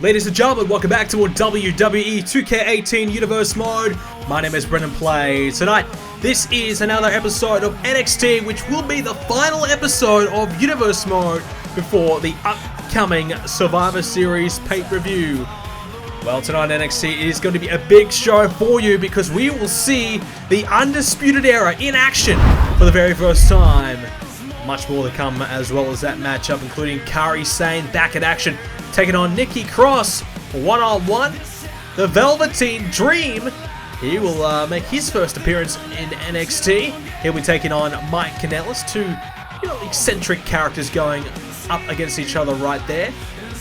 Ladies and gentlemen, welcome back to WWE 2k18 Universe Mode. My name is BrendenPlayz. Tonight, this is another episode of NXT, which will be the final episode of Universe Mode before the upcoming Survivor Series pay-per-view. Well, tonight NXT is going to be a big show for you because we will see the Undisputed Era in action for the very first time. Much more to come as well as that matchup, including Kassius back in action, taking on Nikki Cross one-on-one. The Velveteen Dream, he will make his first appearance in NXT. He'll be taking on Mike Kanellis, two eccentric characters going up against each other right there.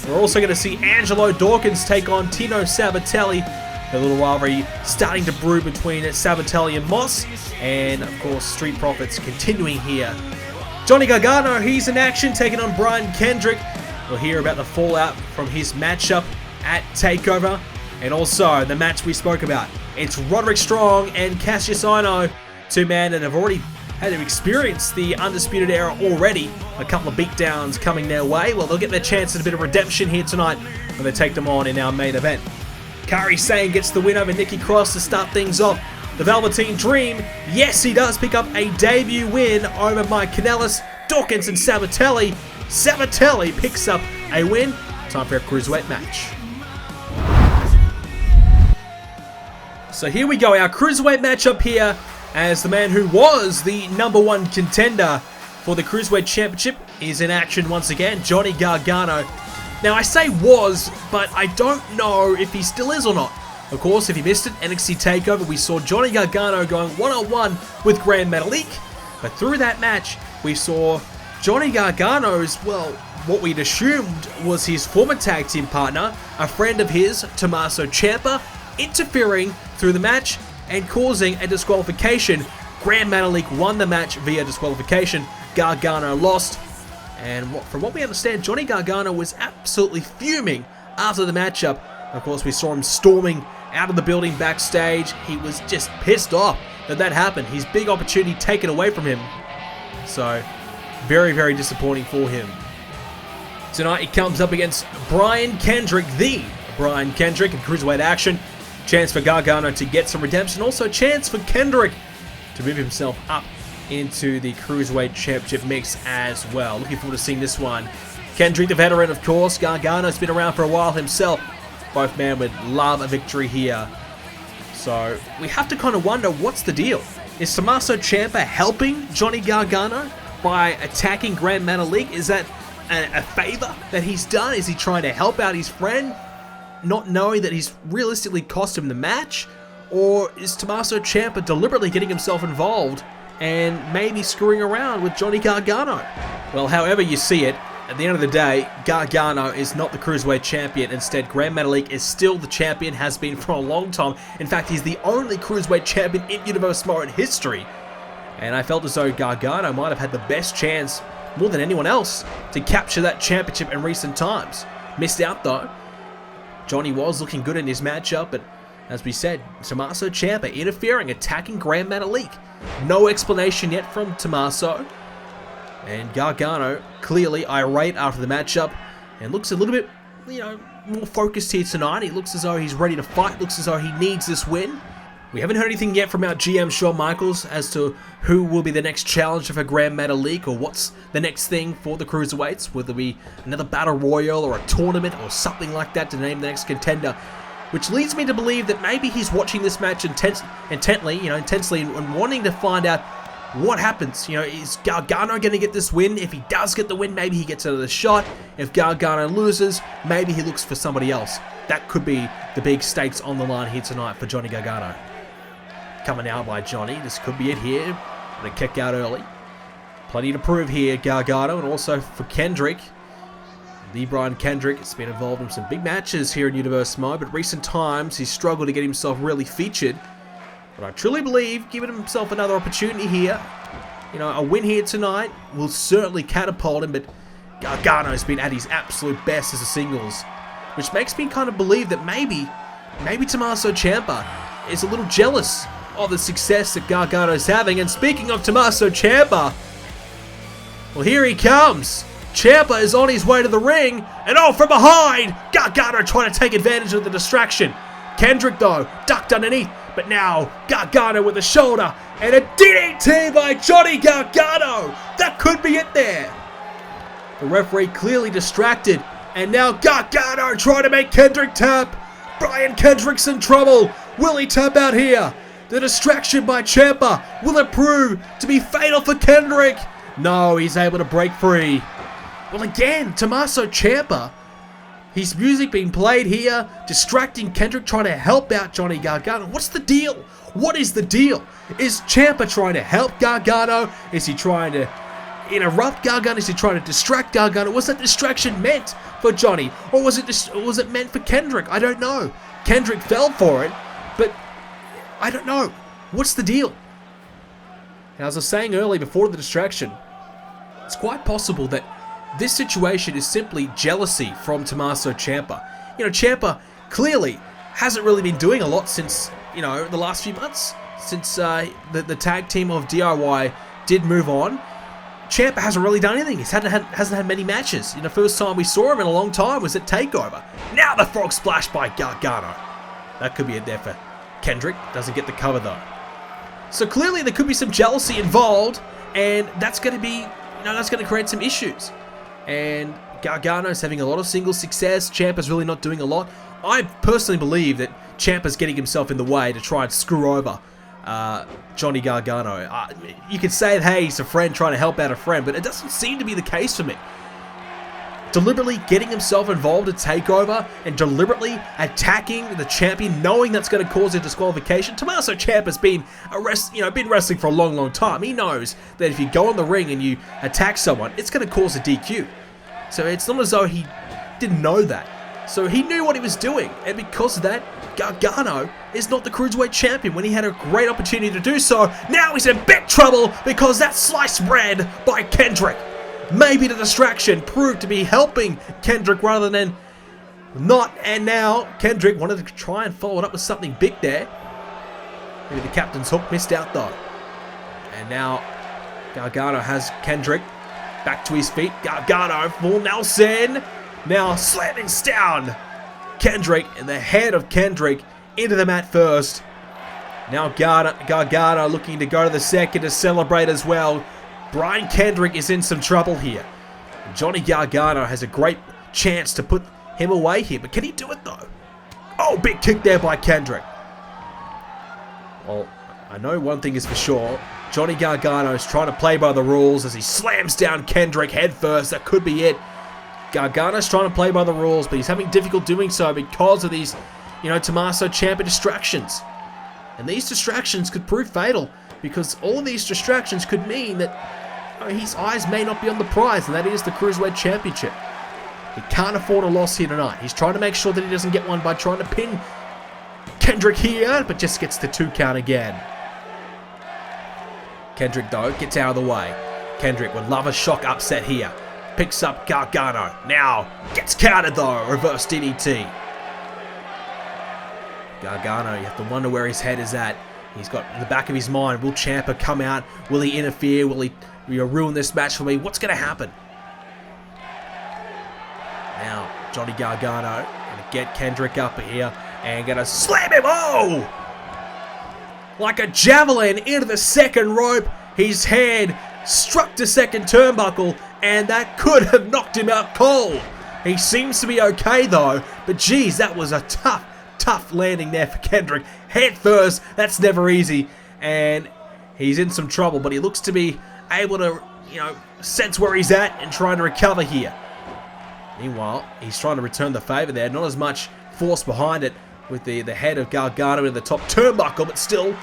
We're also going to see Angelo Dawkins take on Tino Sabatelli. A little rivalry starting to brew between Sabatelli and Moss. And, of course, Street Profits continuing here. Johnny Gargano, he's in action, taking on Brian Kendrick. We'll hear about the fallout from his matchup at Takeover. And also, the match we spoke about. It's Roderick Strong and Kassius Ohno, two men that have already had to experience the Undisputed Era already. A couple of beatdowns coming their way. Well, they'll get their chance at a bit of redemption here tonight when they take them on in our main event. Kassius gets the win over Nikki Cross to start things off. The Velveteen Dream, yes, he does pick up a debut win over Mike Kanellis, Dawkins, and Sabatelli. Sabatelli picks up a win. Time for a cruiserweight match. So here we go, our cruiserweight matchup here, as the man who was the #1 contender for the Cruiserweight Championship is in action once again, Johnny Gargano. Now I say was, but I don't know if he still is or not. Of course, if you missed it, NXT Takeover, we saw Johnny Gargano going one-on-one with Gran Metalik. But through that match, we saw Johnny Gargano's, well, what we'd assumed was his former tag team partner, a friend of his, Tommaso Ciampa, interfering through the match and causing a disqualification. Gran Metalik won the match via disqualification. Gargano lost. And from what we understand, Johnny Gargano was absolutely fuming after the matchup. Of course, we saw him storming out of the building backstage. He was just pissed off that happened. His big opportunity taken away from him. So, very, very disappointing for him. Tonight, he comes up against Brian Kendrick, the Brian Kendrick in cruiserweight action. Chance for Gargano to get some redemption. Also, chance for Kendrick to move himself up into the Cruiserweight Championship mix as well. Looking forward to seeing this one. Kendrick, the veteran, of course. Gargano's been around for a while himself. Both men would love a victory here. So, we have to kind of wonder, what's the deal? Is Tommaso Ciampa helping Johnny Gargano by attacking Gran Metalik? Is that a favor that he's done? Is he trying to help out his friend, not knowing that he's realistically cost him the match? Or is Tommaso Ciampa deliberately getting himself involved and maybe screwing around with Johnny Gargano? Well, however you see it, at the end of the day, Gargano is not the Cruiserweight Champion. Instead, Gran Metalik is still the champion, has been for a long time. In fact, he's the only Cruiserweight Champion in Universe Mode history. And I felt as though Gargano might have had the best chance, more than anyone else, to capture that championship in recent times. Missed out though. Johnny was looking good in his matchup, but as we said, Tommaso Ciampa interfering, attacking Gran Metalik. No explanation yet from Tommaso. And Gargano clearly irate after the matchup and looks a little bit, more focused here tonight. He looks as though he's ready to fight, looks as though he needs this win. We haven't heard anything yet from our GM Shawn Michaels as to who will be the next challenger for Gran Metalik or what's the next thing for the Cruiserweights. Whether it be another Battle Royal or a tournament or something like that to name the next contender. Which leads me to believe that maybe he's watching this match intensely and wanting to find out what happens. Is Gargano going to get this win? If he does get the win, maybe he gets another shot. If Gargano loses, maybe he looks for somebody else. That could be the big stakes on the line here tonight for Johnny Gargano. Coming out by Johnny. This could be it here. Gonna kick out early. Plenty to prove here, Gargano, and also for Kendrick. The Brian Kendrick has been involved in some big matches here in Universe Mode, but recent times he's struggled to get himself really featured. But I truly believe, giving himself another opportunity here, a win here tonight will certainly catapult him, but Gargano's been at his absolute best as a singles, which makes me kind of believe that maybe Tommaso Ciampa is a little jealous of the success that Gargano's having. And speaking of Tommaso Ciampa, well, here he comes. Ciampa is on his way to the ring, and oh, from behind, Gargano trying to take advantage of the distraction. Kendrick, though, ducked underneath, but now Gargano with a shoulder, and a DDT by Johnny Gargano. That could be it there. The referee clearly distracted, and now Gargano trying to make Kendrick tap. Brian Kendrick's in trouble. Will he tap out here? The distraction by Ciampa, will it prove to be fatal for Kendrick? No, he's able to break free. Well, again, Tommaso Ciampa, his music being played here, distracting Kendrick, trying to help out Johnny Gargano. What's the deal? What is the deal? Is Ciampa trying to help Gargano? Is he trying to interrupt Gargano? Is he trying to distract Gargano? Was that distraction meant for Johnny? Or was it meant for Kendrick? I don't know. Kendrick fell for it, but I don't know. What's the deal? And as I was saying earlier before the distraction, it's quite possible that this situation is simply jealousy from Tommaso Ciampa. You know, Ciampa clearly hasn't really been doing a lot since, you know, the last few months. Since the tag team of DIY did move on. Ciampa hasn't really done anything. He hasn't had many matches. You know, first time we saw him in a long time was at TakeOver. Now the frog splash by Gargano. That could be it there for Kendrick. Doesn't get the cover though. So clearly there could be some jealousy involved, and that's going to be, you know, that's going to create some issues. And Gargano's having a lot of single success. Ciampa's really not doing a lot. I personally believe that Ciampa's getting himself in the way to try and screw over Johnny Gargano. You could say that, hey, he's a friend trying to help out a friend, but it doesn't seem to be the case for me. Deliberately getting himself involved at TakeOver and deliberately attacking the champion, knowing that's going to cause a disqualification. Tommaso Ciampa's been been wrestling for a long, long time. He knows that if you go in the ring and you attack someone, it's going to cause a DQ. So it's not as though he didn't know that. So he knew what he was doing, and because of that, Gargano is not the Cruiserweight Champion when he had a great opportunity to do so. Now he's in big trouble because that sliced bread by Kendrick. Maybe the distraction proved to be helping Kendrick rather than not, and now Kendrick wanted to try and follow it up with something big there. Maybe the captain's hook missed out though. And now Gargano has Kendrick back to his feet. Gargano, full Nelson. Now slamming down Kendrick, and the head of Kendrick into the mat first. Now Gargano looking to go to the second to celebrate as well. Brian Kendrick is in some trouble here. Johnny Gargano has a great chance to put him away here, but can he do it though? Oh, big kick there by Kendrick. Well, I know one thing is for sure. Johnny Gargano is trying to play by the rules as he slams down Kendrick head first. That could be it. Gargano's trying to play by the rules, but he's having difficulty doing so because of these, Tommaso Ciampa distractions. And these distractions could prove fatal, because all of these distractions could mean that his eyes may not be on the prize, and that is the Cruiserweight Championship. He can't afford a loss here tonight. He's trying to make sure that he doesn't get one by trying to pin Kendrick here, but just gets the 2 count again. Kendrick, though, gets out of the way. Kendrick would love a shock upset here. Picks up Gargano. Now, gets countered, though. Reverse DDT. Gargano, you have to wonder where his head is at. He's got in the back of his mind, will Ciampa come out? Will he interfere? Will he ruin this match for me? What's going to happen? Now, Johnny Gargano going to get Kendrick up here and going to slam him. Oh! Like a javelin into the second rope. His head struck the second turnbuckle, and that could have knocked him out cold. He seems to be okay though, but geez, that was a tough landing there for Kendrick. Head first, that's never easy, and he's in some trouble, but he looks to be able to, sense where he's at and trying to recover here. Meanwhile, he's trying to return the favor there. Not as much force behind it with the head of Gargano in the top turnbuckle, but still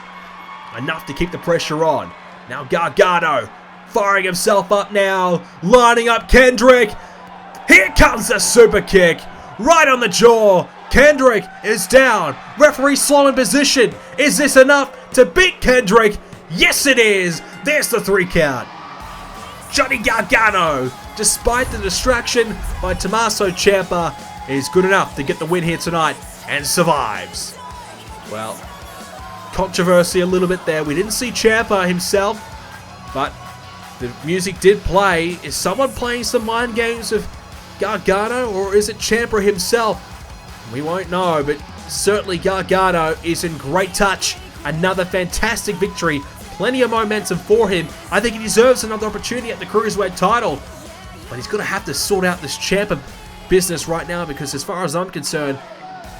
enough to keep the pressure on. Now Gargano firing himself up now, lining up Kendrick. Here comes the super kick, right on the jaw. Kendrick is down. Referee slow in position. Is this enough to beat Kendrick? Yes, it is. There's the 3 count. Johnny Gargano, despite the distraction by Tommaso Ciampa, is good enough to get the win here tonight and survives. Well, controversy a little bit there. We didn't see Ciampa himself, but The music did play. Is someone playing some mind games with Gargano, or is it Ciampa himself? We won't know, but certainly Gargano is in great touch. Another fantastic victory. Plenty of momentum for him. I think he deserves another opportunity at the Cruiserweight title. But he's going to have to sort out this Ciampa business right now, because as far as I'm concerned,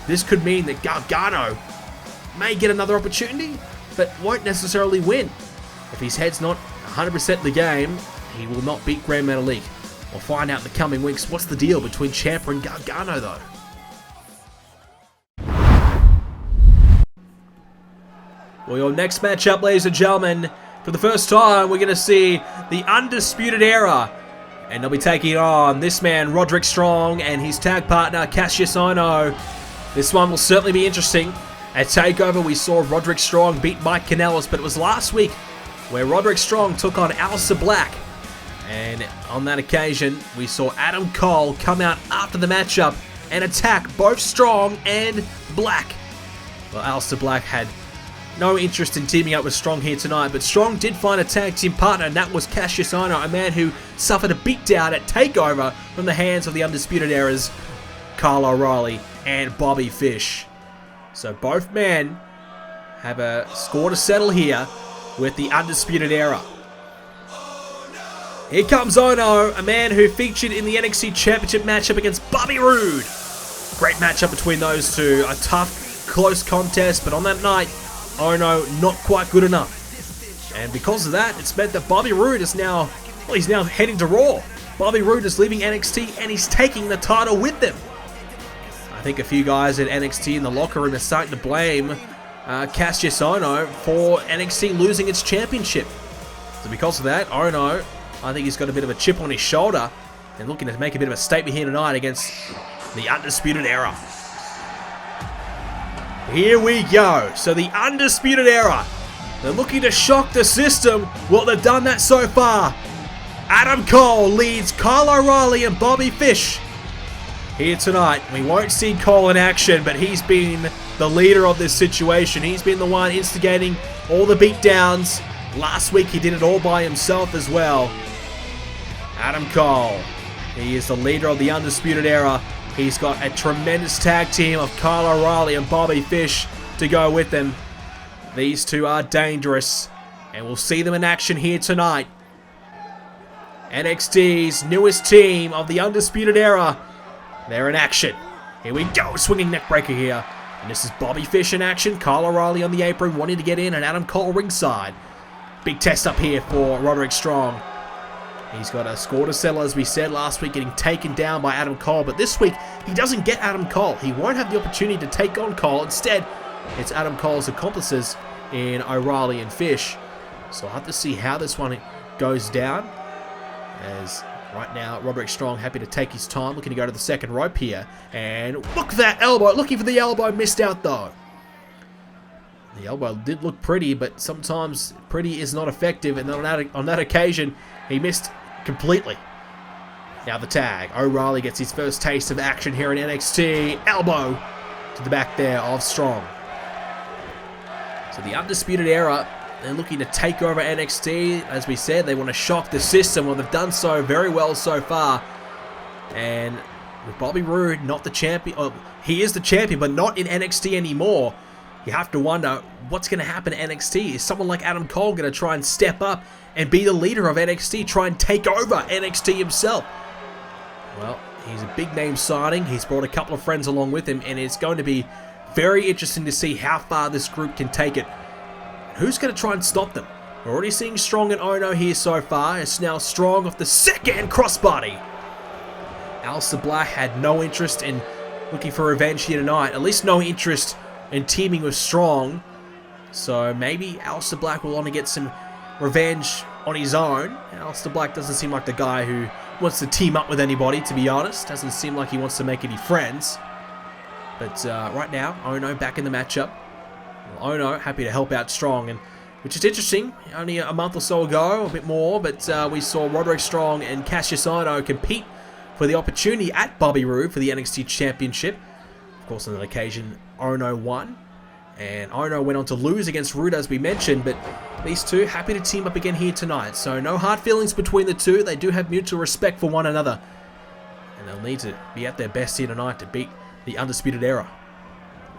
this could mean that Gargano may get another opportunity, but won't necessarily win. If his head's not 100% in the game, he will not beat Grand Metalik. We'll find out in the coming weeks what's the deal between Ciampa and Gargano, though. Well, your next matchup, ladies and gentlemen, for the first time, we're going to see the Undisputed Era. And they'll be taking on this man, Roderick Strong, and his tag partner, Kassius Ohno. This one will certainly be interesting. At TakeOver, we saw Roderick Strong beat Mike Kanellis, but it was last week where Roderick Strong took on Aleister Black. And on that occasion, we saw Adam Cole come out after the matchup and attack both Strong and Black. Well, Aleister Black had no interest in teaming up with Strong here tonight, but Strong did find a tag team partner, and that was Kassius Ohno, a man who suffered a beatdown at TakeOver from the hands of the Undisputed Era's Kyle O'Reilly and Bobby Fish. So both men have a score to settle here with the Undisputed Era. Here comes Ohno, a man who featured in the NXT Championship matchup against Bobby Roode. Great matchup between those two. A tough, close contest, but on that night, Ohno not quite good enough. And because of that, it's meant that Bobby Roode is now, well, he's now heading to Raw. Bobby Roode is leaving NXT and he's taking the title with them. I think a few guys at NXT in the locker room are starting to blame Kassius Ohno for NXT losing its championship. So because of that, Ohno, I think he's got a bit of a chip on his shoulder and looking to make a bit of a statement here tonight against the Undisputed Era. Here we go. So the Undisputed Era, they're looking to shock the system. Well, they've done that so far. Adam Cole leads Kyle O'Reilly and Bobby Fish here tonight. We won't see Cole in action, but he's been the leader of this situation. He's been the one instigating all the beatdowns. Last week he did it all by himself as well. Adam Cole, he is the leader of the Undisputed Era. He's got a tremendous tag team of Kyle O'Reilly and Bobby Fish to go with them. These two are dangerous, and we'll see them in action here tonight. NXT's newest team of the Undisputed Era, they're in action. Here we go, swinging neckbreaker here. And this is Bobby Fish in action. Kyle O'Reilly on the apron, wanting to get in, and Adam Cole ringside. Big test up here for Roderick Strong. He's got a score to settle, as we said last week, getting taken down by Adam Cole. But this week, he doesn't get Adam Cole. He won't have the opportunity to take on Cole. Instead, it's Adam Cole's accomplices in O'Reilly and Fish. So I'll have to see how this one goes down. As right now, Roderick Strong happy to take his time, looking to go to the second rope here. And look for that elbow. Looking for the elbow. Missed out, though. The elbow did look pretty, but sometimes pretty is not effective. And on that occasion, he missed completely. Now the tag. O'Reilly gets his first taste of action here in NXT. Elbow to the back there of Strong. So the Undisputed Era, they're looking to take over NXT. As we said, they want to shock the system. Well, they've done so very well so far. And with Bobby Roode not the champion, he is the champion, but not in NXT anymore. You have to wonder what's going to happen to NXT. Is someone like Adam Cole going to try and step up and be the leader of NXT, try and take over NXT himself? Well, he's a big name signing. He's brought a couple of friends along with him, and it's going to be very interesting to see how far this group can take it. Who's going to try and stop them? We're already seeing Strong and Ohno here so far. It's now Strong off the second crossbody. Aleister Black had no interest in looking for revenge here tonight. At least no interest in teaming with Strong. So maybe Aleister Black will want to get some revenge on his own. Aleister Black doesn't seem like the guy who wants to team up with anybody, to be honest. Doesn't seem like he wants to make any friends. But right now, Ohno back in the matchup. Well, Ohno happy to help out Strong, and which is interesting. Only a month or so ago, a bit more, but we saw Roderick Strong and Kassius Ohno compete for the opportunity at Bobby Roode for the NXT Championship. Of course, on that occasion, Ohno won. And Ohno went on to lose against Rude, as we mentioned, but these two happy to team up again here tonight. So no hard feelings between the two. They do have mutual respect for one another. And they'll need to be at their best here tonight to beat the Undisputed Era.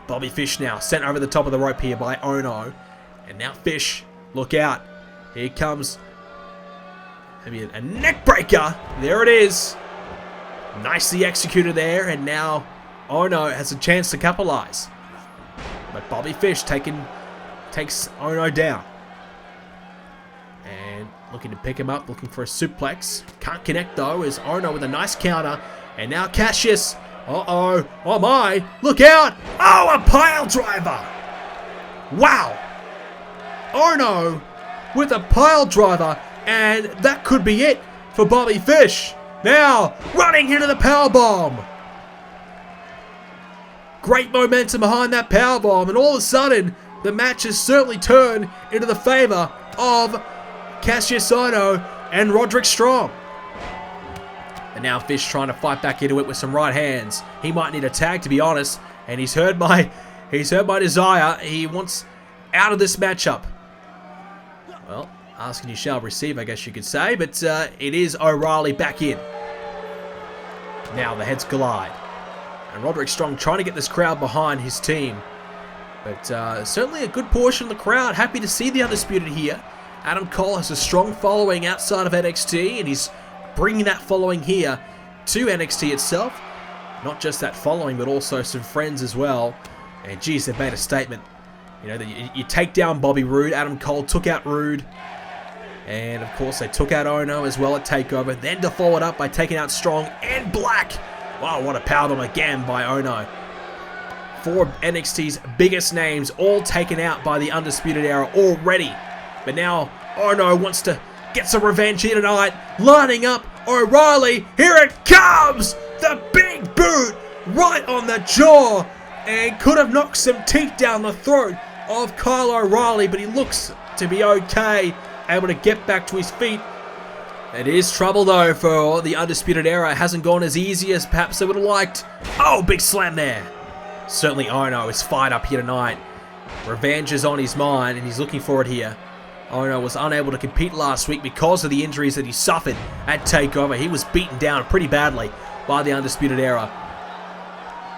Bobby Fish now sent over the top of the rope here by Ohno. And now Fish, look out. Here comes maybe a neck breaker. There it is. Nicely executed there. And now Ohno has a chance to capitalize. But Bobby Fish takes Ohno down. And looking to pick him up, looking for a suplex. Can't connect though, as Ohno with a nice counter. And now Kassius. Uh-oh. Oh my. Look out. Oh, a pile driver. Wow. Ohno with a pile driver. And that could be it for Bobby Fish. Now, running into the powerbomb. Great momentum behind that powerbomb, and all of a sudden, the match has certainly turned into the favor of Kassius Ohno and Roderick Strong. And now Fish trying to fight back into it with some right hands. He might need a tag, to be honest, and he's heard my desire. He wants out of this matchup. Well, asking you shall receive, I guess you could say, but it is O'Reilly back in. Now the heads collide. And Roderick Strong trying to get this crowd behind his team. But certainly a good portion of the crowd happy to see the Undisputed here. Adam Cole has a strong following outside of NXT, and he's bringing that following here to NXT itself. Not just that following, but also some friends as well. And geez, they've made a statement. You know, you take down Bobby Roode. Adam Cole took out Roode. And of course, they took out Ohno as well at TakeOver. Then to follow it up by taking out Strong and Black. Wow, what a powerbomb again by Ohno. Four of NXT's biggest names all taken out by the Undisputed Era already. But now Ohno wants to get some revenge here tonight. Lining up O'Reilly. Here it comes! The big boot right on the jaw. And could have knocked some teeth down the throat of Kyle O'Reilly. But he looks to be okay. Able to get back to his feet. It is trouble though for the Undisputed Era. It hasn't gone as easy as perhaps they would have liked. Oh, big slam there. Certainly Ohno is fired up here tonight. Revenge is on his mind and he's looking for it here. Ohno was unable to compete last week because of the injuries that he suffered at TakeOver. He was beaten down pretty badly by the Undisputed Era.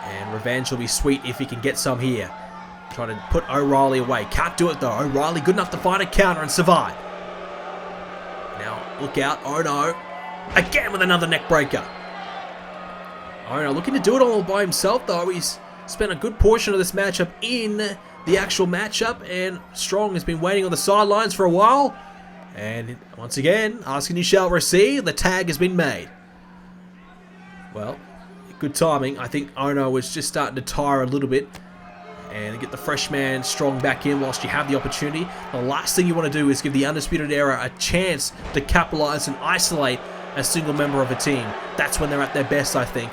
And revenge will be sweet if he can get some here. Trying to put O'Reilly away. Can't do it though. O'Reilly good enough to find a counter and survive. Now, look out, Ohno. Again with another neck breaker. Ohno looking to do it all by himself, though. He's spent a good portion of this matchup in the actual matchup, and Strong has been waiting on the sidelines for a while. And once again, asking you shall receive, the tag has been made. Well, good timing. I think Ohno was just starting to tire a little bit. And get the fresh man Strong back in whilst you have the opportunity. The last thing you want to do is give the Undisputed Era a chance to capitalize and isolate a single member of a team. That's when they're at their best, I think.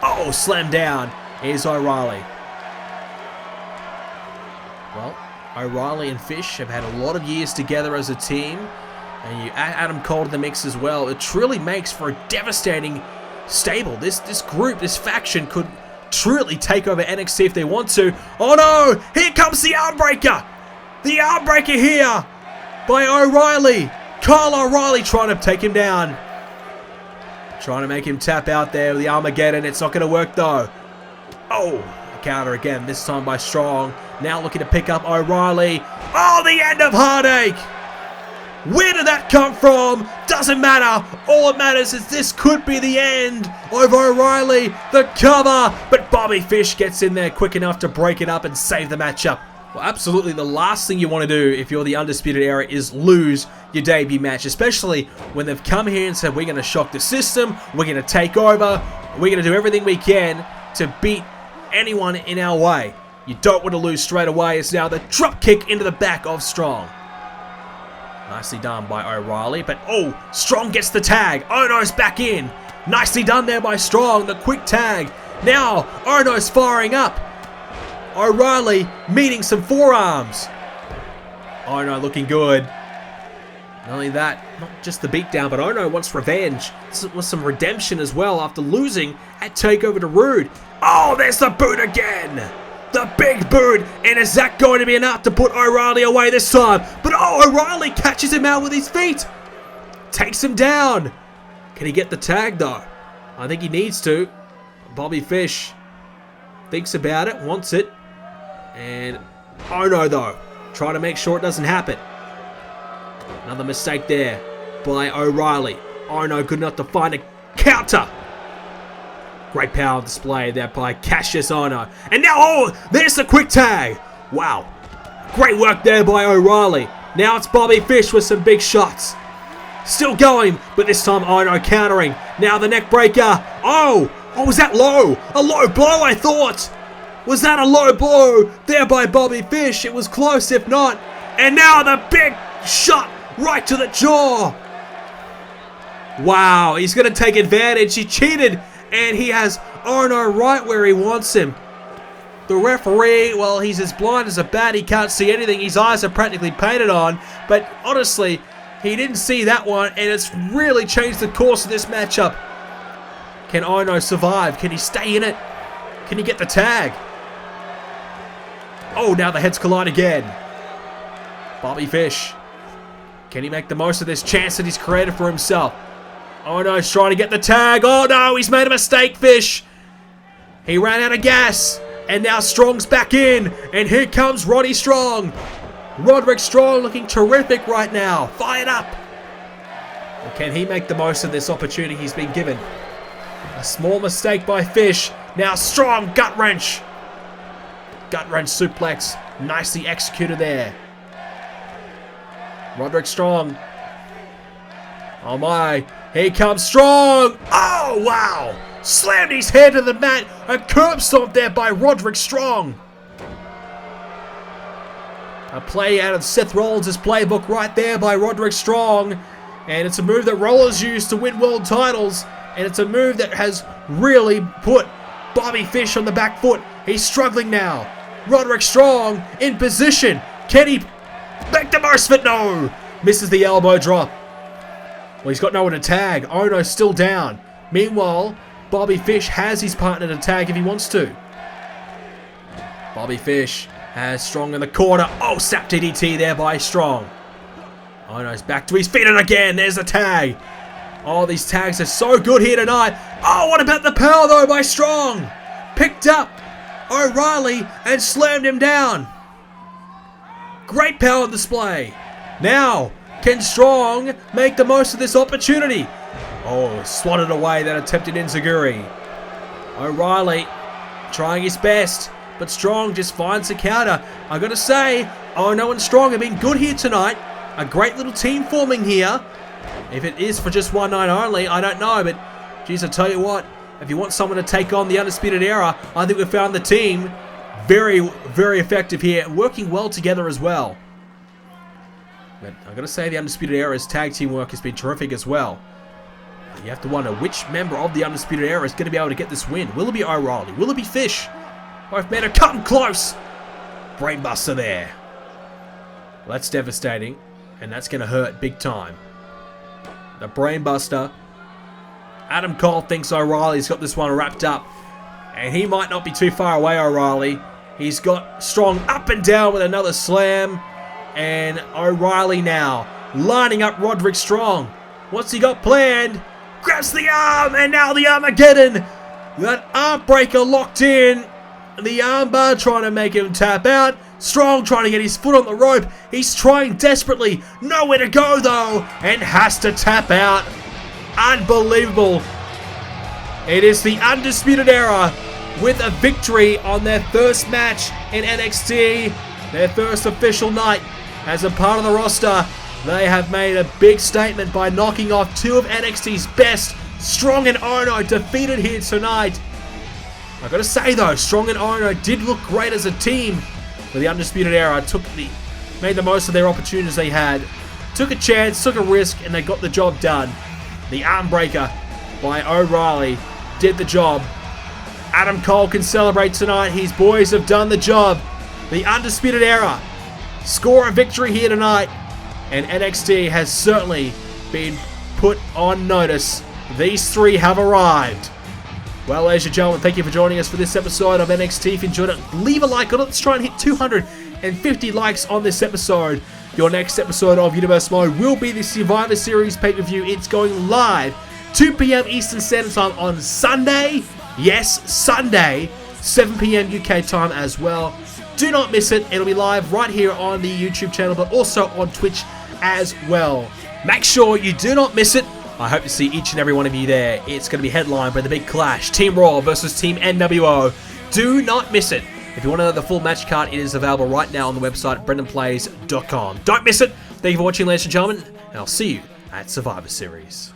Oh, slam down. Here's O'Reilly. Well, O'Reilly and Fish have had a lot of years together as a team. And you add Adam Cole to the mix as well. It truly makes for a devastating stable. This group, this faction could truly take over NXT if they want to. Oh no! Here comes the armbreaker! The armbreaker here by O'Reilly. Kyle O'Reilly trying to take him down. Trying to make him tap out there with the Armageddon. It's not going to work though. Oh, a counter again, this time by Strong. Now looking to pick up O'Reilly. Oh, the end of Heartache! Where did that come from? Doesn't matter. All that matters is this could be the end of O'Reilly. The cover. But Bobby Fish gets in there quick enough to break it up and save the matchup. Well, absolutely the last thing you want to do if you're the Undisputed Era is lose your debut match. Especially when they've come here and said, we're going to shock the system. We're going to take over. We're going to do everything we can to beat anyone in our way. You don't want to lose straight away. It's now the drop kick into the back of Strong. Nicely done by O'Reilly, but oh, Strong gets the tag. Ohno's back in. Nicely done there by Strong, the quick tag. Now, Ohno's firing up. O'Reilly meeting some forearms. Ohno looking good. Not only that, not just the beatdown, but Ohno wants revenge. This was some redemption as well after losing at TakeOver to Roode. Oh, there's the boot again. The big boot. And is that going to be enough to put O'Reilly away this time? But oh, O'Reilly catches him out with his feet. Takes him down. Can he get the tag though? I think he needs to. Bobby Fish thinks about it, wants it. And Ohno though, trying to make sure it doesn't happen. Another mistake there by O'Reilly. Ohno good enough to find a counter. Great power display there by Kassius Ohno. And now, oh, there's the quick tag. Wow. Great work there by O'Reilly. Now it's Bobby Fish with some big shots. Still going, but this time Ohno countering. Now the neck breaker. Oh, was that low? A low blow, I thought. Was that a low blow there by Bobby Fish? It was close, if not. And now the big shot right to the jaw. Wow, he's going to take advantage. He cheated, and he has Ohno right where he wants him. The referee, well, he's as blind as a bat. He can't see anything. His eyes are practically painted on. But honestly, he didn't see that one, and it's really changed the course of this matchup. Can Ohno survive? Can he stay in it? Can he get the tag? Oh, now the heads collide again. Bobby Fish. Can he make the most of this chance that he's created for himself? Ohno's trying to get the tag. Oh no, he's made a mistake, Fish. He ran out of gas. And now Strong's back in. And here comes Roddy Strong. Roderick Strong looking terrific right now. Fired up. Well, can he make the most of this opportunity he's been given? A small mistake by Fish. Now Strong gut wrench. Gut wrench suplex. Nicely executed there. Roderick Strong. Oh my. Here comes Strong. Oh wow. Slammed his head to the mat. A curb stomp there by Roderick Strong. A play out of Seth Rollins' playbook right there by Roderick Strong. And it's a move that Rollins used to win world titles. And it's a move that has really put Bobby Fish on the back foot. He's struggling now. Roderick Strong in position. Can he make the most of it? No. Misses the elbow drop. Well, he's got no one to tag. Ohno's still down. Meanwhile, Bobby Fish has his partner to tag if he wants to. Bobby Fish has Strong in the corner. Oh, snap DDT there by Strong. Ohno's back to his feet, and again, there's a tag. Oh, these tags are so good here tonight. Oh, what about the power, though, by Strong? Picked up O'Reilly and slammed him down. Great power display. Now, can Strong make the most of this opportunity? Oh, swatted away that attempted enziguri. O'Reilly trying his best, but Strong just finds a counter. I gotta say, Ohno and Strong have been good here tonight. A great little team forming here. If it is for just one night only, I don't know, but geez, I tell you what, if you want someone to take on the Undisputed Era, I think we've found the team very, very effective here, working well together as well. But I gotta say, the Undisputed Era's tag team work has been terrific as well. You have to wonder which member of the Undisputed Era is going to be able to get this win. Will it be O'Reilly? Will it be Fish? Both men are cutting close. Brainbuster there. Well, that's devastating, and that's going to hurt big time. The Brainbuster. Adam Cole thinks O'Reilly's got this one wrapped up, and he might not be too far away, O'Reilly. He's got Strong up and down with another slam, and O'Reilly now lining up Roderick Strong. What's he got planned? Grabs the arm, and now the Armageddon. That arm breaker locked in. The armbar trying to make him tap out. Strong trying to get his foot on the rope. He's trying desperately. Nowhere to go though, and has to tap out. Unbelievable. It is the Undisputed Era with a victory on their first match in NXT. Their first official night as a part of the roster. They have made a big statement by knocking off two of NXT's best. Strong and Ohno defeated here tonight. I gotta say though, Strong and Ohno did look great as a team. But the Undisputed Era made the most of their opportunities they had. Took a chance, took a risk, and they got the job done. The arm breaker by O'Reilly did the job. Adam Cole can celebrate tonight. His boys have done the job. The Undisputed Era score a victory here tonight. And NXT has certainly been put on notice. These three have arrived. Well, ladies and gentlemen, thank you for joining us for this episode of NXT. If you enjoyed it, leave a like on it. Let's try and hit 250 likes on this episode. Your next episode of Universe Mode will be the Survivor Series pay-per-view. It's going live 2 p.m. Eastern Standard Time on Sunday. Yes, Sunday, 7 p.m. UK time as well. Do not miss it. It'll be live right here on the YouTube channel, but also on Twitch as well. Make sure you do not miss it. I hope to see each and every one of you there. It's going to be headlined by the big clash, Team Raw versus Team NWO. Do not miss it. If you want to know the full match card, it is available right now on the website, BrendenPlayz.com. Don't miss it. Thank you for watching, ladies and gentlemen, and I'll see you at Survivor Series.